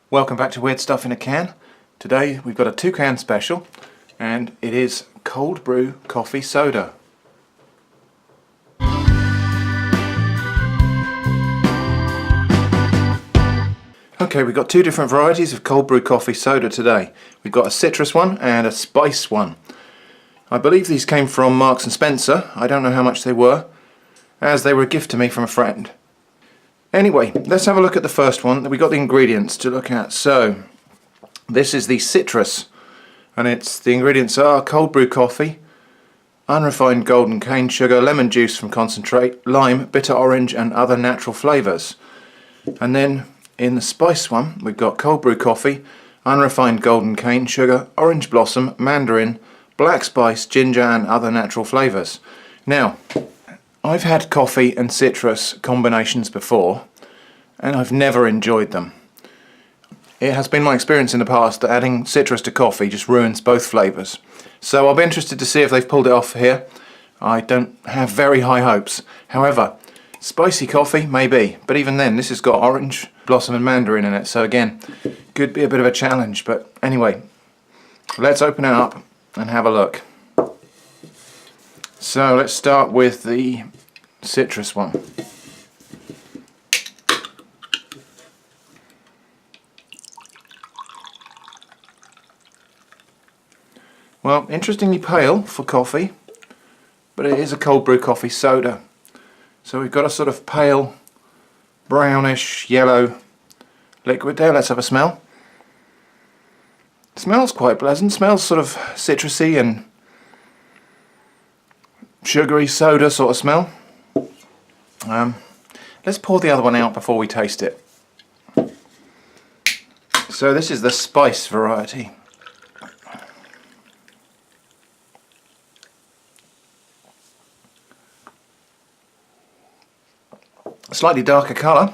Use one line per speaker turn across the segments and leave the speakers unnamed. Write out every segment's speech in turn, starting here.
Welcome back to Weird Stuff in a Can. Today we've got a 2-can special and it is cold brew coffee soda. Okay, we've got two different varieties of cold brew coffee soda today. We've got a citrus one and a spice one. I believe these came from Marks and Spencer. I don't know how much they were, as they were a gift to me from a friend. Anyway, let's have a look at the first one. We've got the ingredients to look at. So, this is the citrus, and the ingredients are cold brew coffee, unrefined golden cane sugar, lemon juice from concentrate, lime, bitter orange and other natural flavours. And then in the spice one we've got cold brew coffee, unrefined golden cane sugar, orange blossom, mandarin, black spice, ginger and other natural flavours. Now, I've had coffee and citrus combinations before and I've never enjoyed them. It has been my experience in the past that adding citrus to coffee just ruins both flavours. So I'll be interested to see if they've pulled it off here. I don't have very high hopes. However, spicy coffee, maybe. But even then, this has got orange, blossom and mandarin in it. So again, could be a bit of a challenge. But anyway, let's open it up and have a look. So let's start with the citrus one. Well, interestingly pale for coffee, but it is a cold brew coffee soda. So we've got a sort of pale, brownish, yellow liquid there. Let's have a smell. It smells quite pleasant. Smells sort of citrusy and sugary soda sort of smell. Let's pour the other one out before we taste it. So this is the spice variety. Slightly darker colour.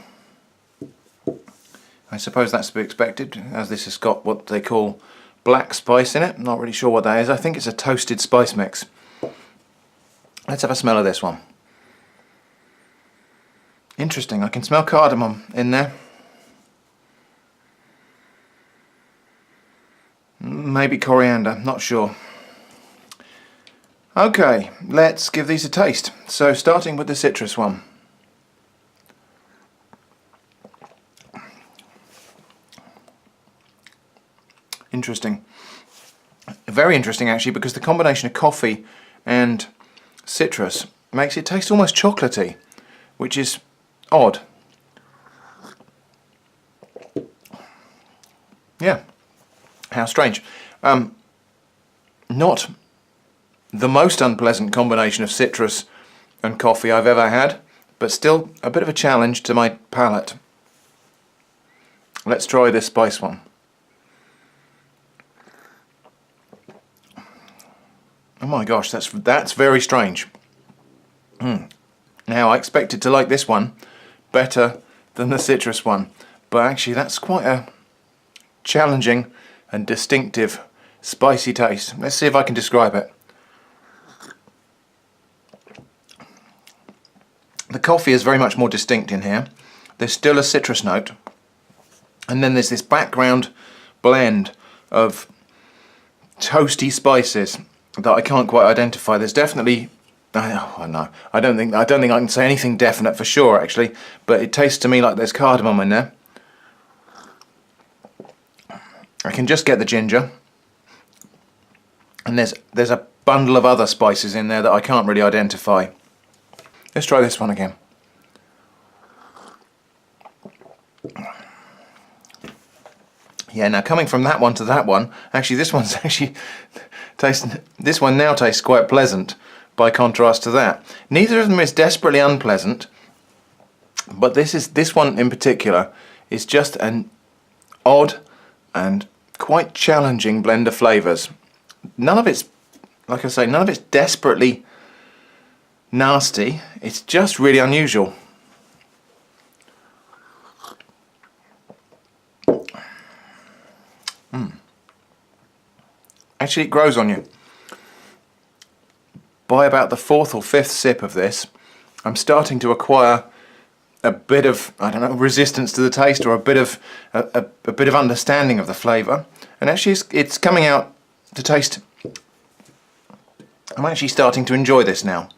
I suppose that's to be expected, as this has got what they call black spice in it. I'm not really sure what that is. I think it's a toasted spice mix. Let's have a smell of this one. Interesting, I can smell cardamom in there. Maybe coriander, not sure. Okay, let's give these a taste. So starting with the citrus one. Interesting. Very interesting actually, because the combination of coffee and citrus makes it taste almost chocolatey, which is odd. Yeah, how strange. Not the most unpleasant combination of citrus and coffee I've ever had, but still a bit of a challenge to my palate. Let's try this spice one. Oh my gosh, that's very strange. Now I expected to like this one better than the citrus one, but actually that's quite a challenging and distinctive spicy taste. Let's see if I can describe it. The coffee is very much more distinct in here. There's still a citrus note, and then there's this background blend of toasty spices that I can't quite identify. There's definitely, oh no, I don't think I can say anything definite for sure actually, but it tastes to me like there's cardamom in there. I can just get the ginger, and there's a bundle of other spices in there that I can't really identify. Let's try this one again. Yeah, now coming from that one to that one, actually this one's actually this one now tastes quite pleasant by contrast to that. Neither of them is desperately unpleasant, but this one in particular is just an odd and quite challenging blend of flavours. None of it's, like I say, none of it's desperately nasty. It's just really unusual. Actually, it grows on you. By about the 4th or 5th sip of this, I'm starting to acquire a bit of, I don't know, resistance to the taste, or a bit of understanding of the flavour. And actually it's coming out to taste. I'm actually starting to enjoy this now.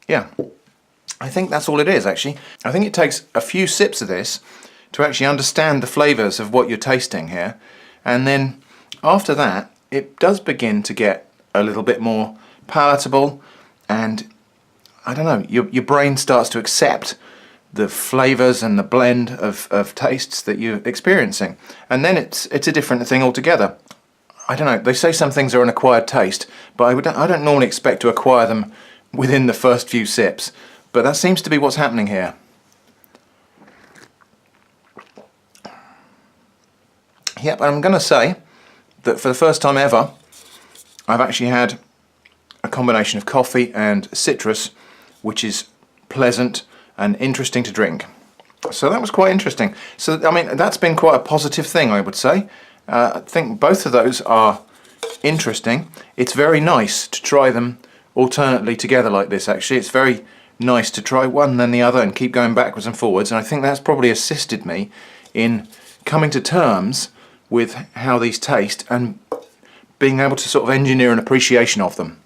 Yeah, I think that's all it is actually. I think it takes a few sips of this to actually understand the flavours of what you're tasting here, and then after that it does begin to get a little bit more palatable, and I don't know, your brain starts to accept the flavours and the blend of tastes that you're experiencing, and then it's a different thing altogether. I don't know, they say some things are an acquired taste, but I don't normally expect to acquire them within the first few sips, but that seems to be what's happening here. Yep, I'm going to say that for the first time ever, I've actually had a combination of coffee and citrus, which is pleasant and interesting to drink. So that was quite interesting. So, I mean, that's been quite a positive thing, I would say. I think both of those are interesting. It's very nice to try them alternately together like this, actually. It's very nice to try one then the other and keep going backwards and forwards, and I think that's probably assisted me in coming to terms with how these taste and being able to sort of engineer an appreciation of them.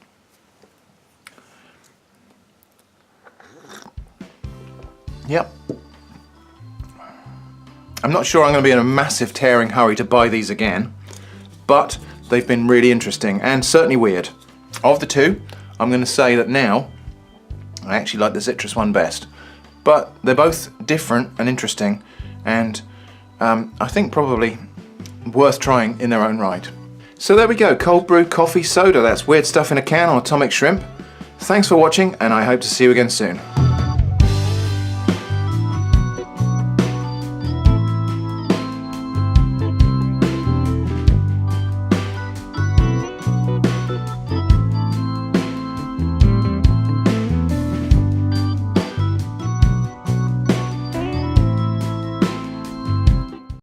Yep. I'm not sure I'm going to be in a massive tearing hurry to buy these again, but they've been really interesting and certainly weird. Of the two, I'm going to say that now I actually like the citrus one best, but they're both different and interesting, and I think probably worth trying in their own right. So there we go, cold brew coffee soda. That's weird stuff in a can on atomic shrimp. Thanks for watching, and I hope to see you again soon.